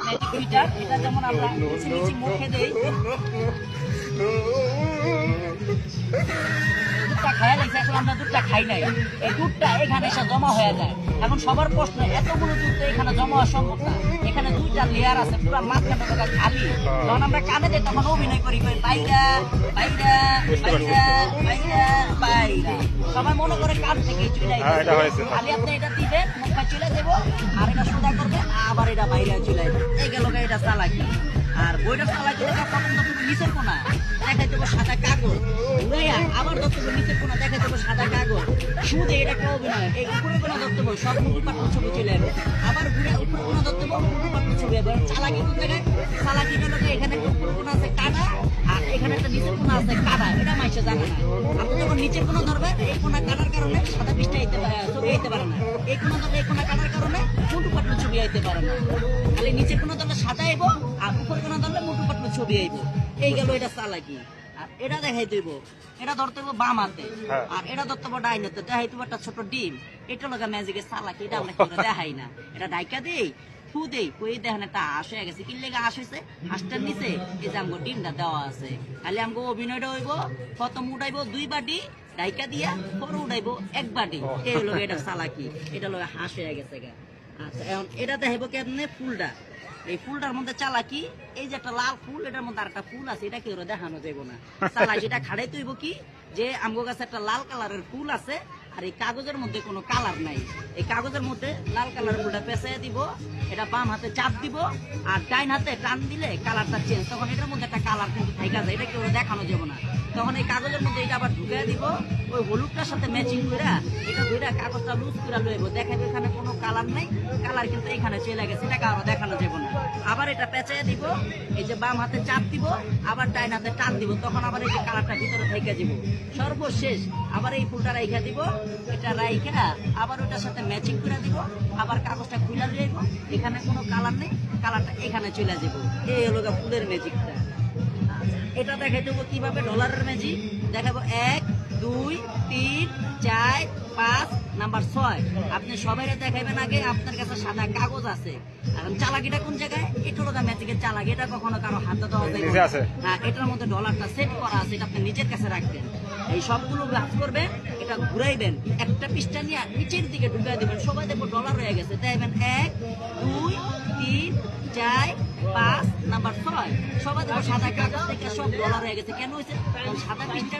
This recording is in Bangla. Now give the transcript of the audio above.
ম্যাজিক মিটার, এটা যেমন আমরা নিচে মুখে দেই, দুধটা খাইয়া লাগছে, আসলে আমরা দুধটা খাই নাই, এই দুধটা এখানে এসে জমা হয়ে যায়। এখন সবার প্রশ্ন, এতগুলো দুধ তো এখানে জমা হওয়া সম্ভব না, এখানে দুইটা লেয়ার আছে, পুরো মাঝখানে খালি। যখন আমরা কানে দিই তখন অভিনয় করি বাইরা বাইরা বাইরা বাইরা বাইরা, সবাই মনে করে কান থেকে চলে খালি আপনি এটা দিবেন, মুখে চলে দেবো, আর এটা সোজা করবে, আবার এটা বাইরে চলে যাবে। এই গেল এটা চালাকি। আর বইটা চালাকি প্রথম দপ্তর নিচের কোনা দেখাই দেবো সাদা কাগজ, ঘুরাইয়া আবার দপ্তর নিচের কোনা দেখাই দেবো সাদা কাগজ, সুদে এটা একটা অভিনয়। এই উপরে কোনা দপ্তর সব মুখু পাট্ট ছবি চলে যাবে, আবার ঘুরে উপরে কোনা দপ্তর মুখু পাট্ট ছবি যাবে। চালাকি কোন জায়গায়? চালাকি গেল এখানে উপরে কোনা আছে কাদা, আর এখানে একটা নিচের কোনা আছে কাদা, এটা মাইসে জানে না। আপনি যখন নিচের কোনা ধরবেন, এই কোনা কাদার কারণে সাদা পৃষ্ঠা ছবি আইতে পারে না, এই কোনা ধরলে এই কোনা কাদার কারণে মুঠু পাট্ট ছবি আইতে পারে না। খালি নিচের কোনা ধরলে সাদা আইব, আর উপরে কোনা ধরলে মুঠু পাট্ট ছবি আইব। এই গেল এটা চালাকি। আর এটা দেখাই দিব, এটা ধরতে হবে বাম হাতে, আর এটা ধরতে হবে ডাইন হাতে, দেখাই দিব একটা ছোট ডিম। এটা লগা ম্যাজিকের চালাকি, এটা আমরা দেখাই না, এটা ডাইকা দেই ফু দেই, কই দেখেন একটা হাঁস হয়ে গেছে। কি লেগে হাঁস হয়েছে? হাঁসটার নিচে এই যে আমগো ডিমটা দেওয়া আছে। খালি আমগো অভিনয়টা হইব, প্রথম উঠাইব 2 বাটি ডাইকা দিয়া, পরে উঠাইব 1 বাটি। এই হলো এটা চালাকি, এটা হলো হাঁস হয়ে গেছে। আচ্ছা, এখন এটা দেখাইব কেমনে ফুলটা। এই ফুলটার মধ্যে চালাকি, এই যে একটা লাল ফুল, এটার মধ্যে আরেকটা ফুল আছে, এটা কি ওরা দেখানো যাবো না। চালাকি এটা খাড়াই তৈব কি, যে আমগো কাছে একটা লাল কালারের ফুল আছে, আর এই কাগজের মধ্যে কোনো কালার নাই। এই কাগজের মধ্যে লাল কালারের ফুলটা পেঁচাইয়া দিব, এটা বাম হাতে চাপ দিব, আর ডাইন হাতে টান দিলে কালারটা চেঞ্জ, তখন এটার মধ্যে একটা কালার কিন্তু থাইকা যায়, এটা কি ওরা দেখানো যাবো না। তখন এই কাগজের মধ্যে এটা আবার ঢুকিয়ে দিব, ওই হলুদটার সাথে ম্যাচিং করে এটা ধরে কাগজটা লুজ করে লইব, দেখাবে এখানে কোনো কালার নাই, কালার কিন্তু এখানে চলে গেছে, এটা কারো দেখানো যাবে না। আবার এটা পেঁচাইয়া দিব, এই যে বাম হাতে চাপ দিব, আবার ডাইন হাতে টান দিব, তখন আবার এই যে কালারটা ভিতরে থাইকা দিব। সর্বশেষ আবার এই ফুলটা রাইখা দিব, এটা রাইখা আবার ওটার সাথে ম্যাচিং করে দিব, আবার কাগজটা খুলে লইব, এখানে কোনো কালার নেই, কালারটা এখানে চলে যাব। এই হলো ফুলের ম্যাজিকটা। এটা দেখাই দেবো কিভাবে ডলারের ম্যাজিক দেখাবো। 1 2 3 4 5 নাম্বার 6। আপনি সবাই দেখাইবেন, আগে আপনার কাছে সাদা কাগজ আছে। এখন চালাকিটা কোন জায়গায়? এটা হলো ম্যাজিকের চালাকি, এটা কখনো কারো হাতে দেওয়া যায় না। হ্যাঁ, এটার মধ্যে ডলারটা সেট করা আছে, এটা আপনি নিজের কাছে রাখবেন। এই সবগুলো কাজ করবেন, এটা ঘুরাইবেন, একটা পৃষ্ঠা নিয়ে নিচের দিকে ঢুকিয়ে দিবেন, সবাই দেখবো ডলার হয়ে গেছে। দেখবেন 1 2 3 4 5 নাম্বার 6, সবাই দেখো সাদা কাগজ থেকে সব ডলার হয়ে গেছে। কেন হয়েছে? সাদা পৃষ্ঠা